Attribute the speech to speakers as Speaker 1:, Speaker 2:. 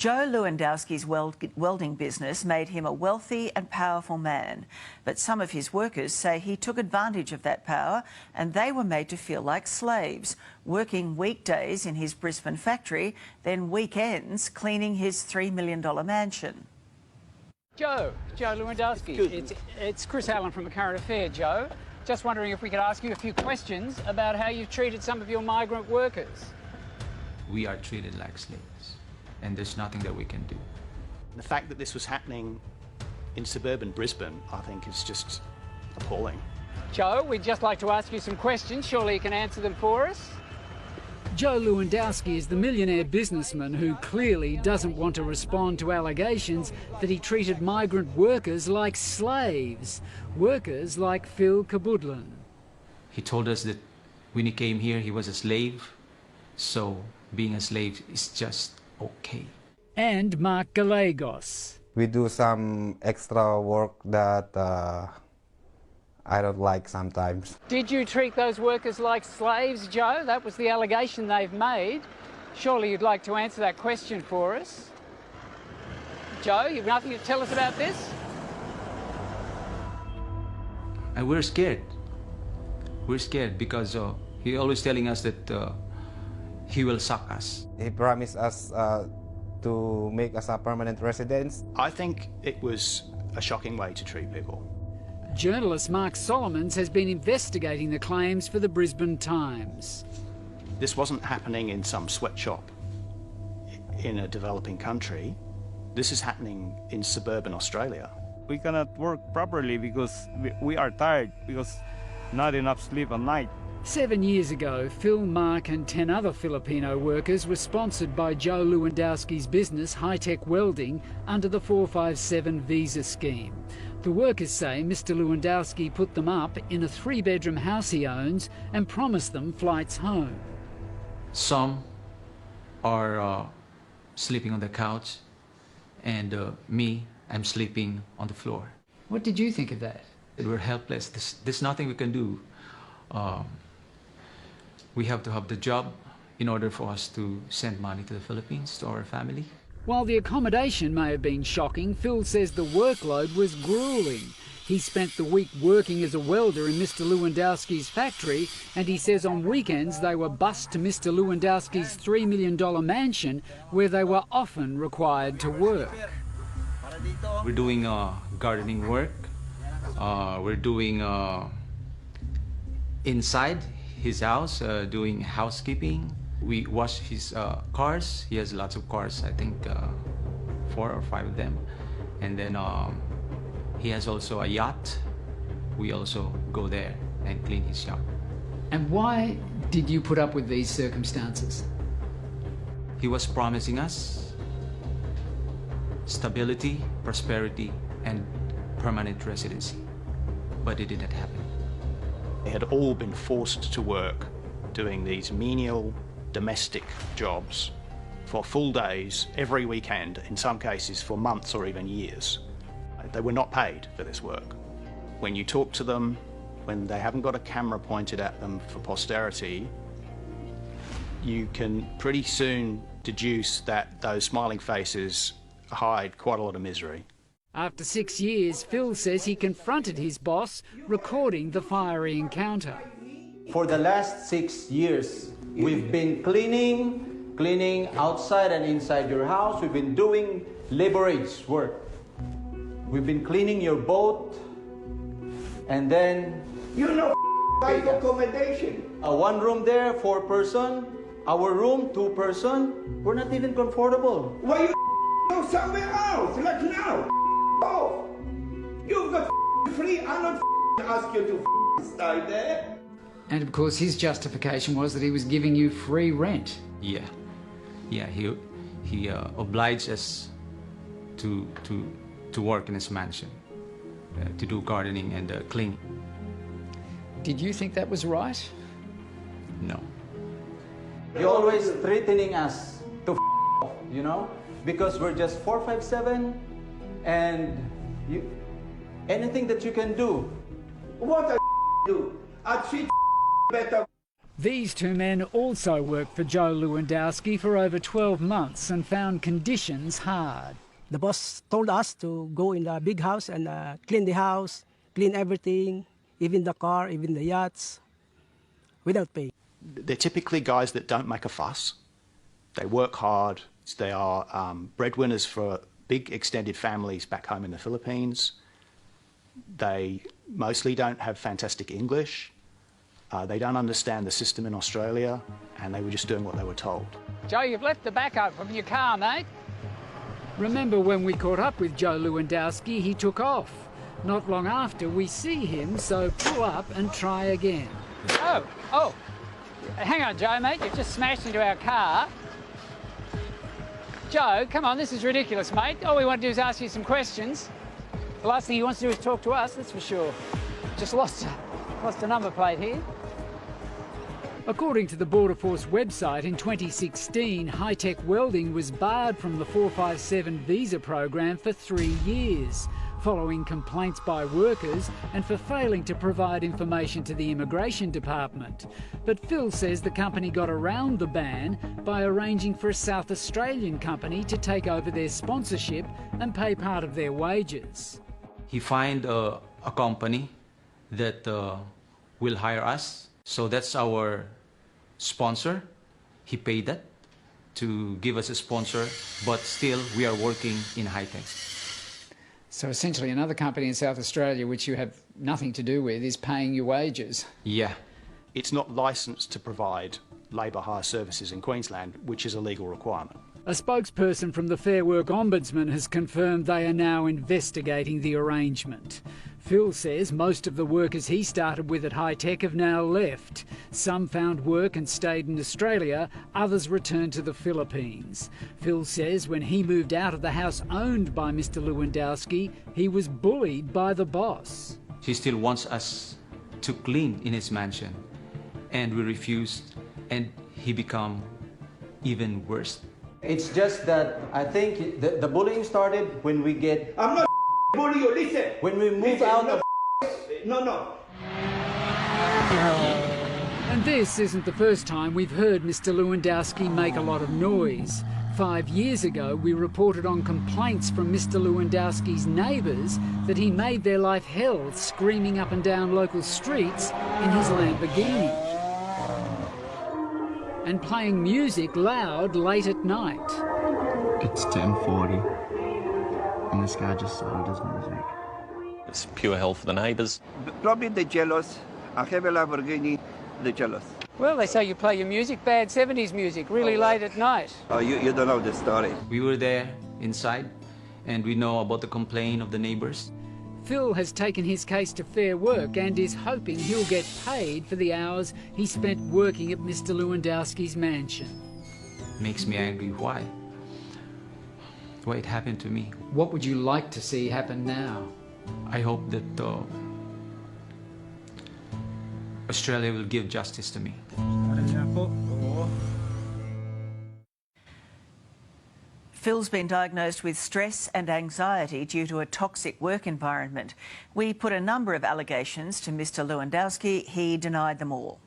Speaker 1: Joe Lewandowski's welding business made him a wealthy and powerful man. But some of his workers say he took advantage of that power and they were made to feel like slaves, working weekdays in his Brisbane factory, then weekends cleaning his $3 million mansion.
Speaker 2: Joe Lewandowski, it's Chris Allen from The Current Affair, Joe. Just wondering if we could ask you a few questions about how you've treated some of your migrant workers.
Speaker 3: We are treated like slaves, and there's nothing that we can do.
Speaker 4: The fact that this was happening in suburban Brisbane, I think, is just appalling.
Speaker 2: Joe, we'd just like to ask you some questions. Surely you can answer them for us? Joe Lewandowski is the millionaire businessman who clearly doesn't want to respond to allegations that he treated migrant workers like slaves, workers like Phil Kabudlan.
Speaker 3: He told us that when he came here, he was a slave, so being a slave is just okay.
Speaker 2: And Mark Gallegos.
Speaker 5: We do some extra work that I don't like sometimes.
Speaker 2: Did you treat those workers like slaves, Joe? That was the allegation they've made. Surely you'd like to answer that question for us. Joe, you've nothing to tell us about this?
Speaker 3: And we're scared. We're scared because he's always telling us that he will suck us.
Speaker 5: He promised us to make us a permanent residence.
Speaker 4: I think it was a shocking way to treat people.
Speaker 2: Journalist Mark Solomons has been investigating the claims for the Brisbane Times.
Speaker 4: This wasn't happening in some sweatshop in a developing country. This is happening in suburban Australia.
Speaker 6: We cannot work properly because we are tired, because not enough sleep at night.
Speaker 2: 7 years ago, Phil, Mark and 10 other Filipino workers were sponsored by Joe Lewandowski's business, High-Tech Welding, under the 457 visa scheme. The workers say Mr Lewandowski put them up in a 3-bedroom house he owns and promised them flights home.
Speaker 3: Some are sleeping on the couch, and me, I'm sleeping on the floor.
Speaker 2: What did you think of that?
Speaker 3: We're helpless. There's nothing we can do. We have to have the job in order for us to send money to the Philippines, to our family.
Speaker 2: While the accommodation may have been shocking, Phil says the workload was gruelling. He spent the week working as a welder in Mr Lewandowski's factory, and he says on weekends they were bused to Mr Lewandowski's $3 million mansion, where they were often required to work.
Speaker 3: We're doing gardening work. We're doing inside his house, doing housekeeping. We wash his cars. He has lots of cars, I think 4 or 5 of them. And then he has also a yacht. We also go there and clean his yacht.
Speaker 2: And why did you put up with these circumstances?
Speaker 3: He was promising us stability, prosperity, and permanent residency, but it didn't happen.
Speaker 4: They had all been forced to work doing these menial domestic jobs for full days every weekend, in some cases for months or even years. They were not paid for this work. When you talk to them, when they haven't got a camera pointed at them for posterity, you can pretty soon deduce that those smiling faces hide quite a lot of misery.
Speaker 2: After 6 years, Phil says he confronted his boss, recording the fiery encounter.
Speaker 7: For the last 6 years, we've been cleaning outside and inside your house. We've been doing laborage work. We've been cleaning your boat, and then...
Speaker 8: You know, like accommodation.
Speaker 7: A 1 room there, 4 person. Our room, 2 person. We're not even comfortable.
Speaker 8: Why you go somewhere else, like now? Oh, you've got free. I'm not ask you to stay there.
Speaker 2: And of course his justification was that he was giving you free rent.
Speaker 3: Yeah, he obliged us to work in his mansion, to do gardening and cleaning.
Speaker 2: Did you think that was right?
Speaker 3: No.
Speaker 7: You're always threatening us to off, you know, because we're just 457, and anything that you can do.
Speaker 8: What I do? I treat better.
Speaker 2: These two men also worked for Joe Lewandowski for over 12 months and found conditions hard.
Speaker 9: The boss told us to go in the big house and clean the house, clean everything, even the car, even the yachts, without pay.
Speaker 4: They're typically guys that don't make a fuss. They work hard. They are breadwinners for big extended families back home in the Philippines. They mostly don't have fantastic English. They don't understand the system in Australia, and they were just doing what they were told.
Speaker 2: Joe, you've left the back open from your car, mate. Remember when we caught up with Joe Lewandowski, he took off. Not long after, we see him, so pull up and try again. Oh, hang on, Joe, mate, you've just smashed into our car. Joe, come on, this is ridiculous, mate. All we want to do is ask you some questions. The last thing he wants to do is talk to us, that's for sure. Just lost a number plate here. According to the Border Force website, in 2016, high-tech welding was barred from the 457 visa program for 3 years, following complaints by workers and for failing to provide information to the Immigration Department. But Phil says the company got around the ban by arranging for a South Australian company to take over their sponsorship and pay part of their wages.
Speaker 3: He find a company that will hire us. So that's our sponsor. He paid that to give us a sponsor, but still we are working in high-tech.
Speaker 2: So essentially another company in South Australia, which you have nothing to do with, is paying your wages.
Speaker 3: Yeah.
Speaker 4: It's not licensed to provide labour hire services in Queensland, which is a legal requirement.
Speaker 2: A spokesperson from the Fair Work Ombudsman has confirmed they are now investigating the arrangement. Phil says most of the workers he started with at High-Tech have now left. Some found work and stayed in Australia, others returned to the Philippines. Phil says when he moved out of the house owned by Mr Lewandowski, he was bullied by the boss.
Speaker 3: He still wants us to clean in his mansion, and we refused, and he become even worse.
Speaker 7: It's just that I think the bullying started when we get...
Speaker 8: I'm not bullying you, listen.
Speaker 7: When we move out of...
Speaker 8: No.
Speaker 2: And this isn't the first time we've heard Mr Lewandowski make a lot of noise. 5 years ago, we reported on complaints from Mr Lewandowski's neighbours that he made their life hell screaming up and down local streets in his Lamborghini and playing music loud late at night.
Speaker 10: It's 10:40 and this guy just started his music.
Speaker 11: It's pure hell for the neighbours.
Speaker 8: Probably they're jealous. I have a Lamborghini, they're jealous.
Speaker 2: Well, they say you play your music, bad 70s music, really late at night.
Speaker 8: Oh, you don't know the story.
Speaker 3: We were there inside, and we know about the complaint of the neighbours.
Speaker 2: Phil has taken his case to Fair Work and is hoping he'll get paid for the hours he spent working at Mr Lewandowski's mansion.
Speaker 3: Makes me angry. Why? Why it happened to me?
Speaker 2: What would you like to see happen now?
Speaker 3: I hope that Australia will give justice to me.
Speaker 1: Phil's been diagnosed with stress and anxiety due to a toxic work environment. We put a number of allegations to Mr Lewandowski. He denied them all.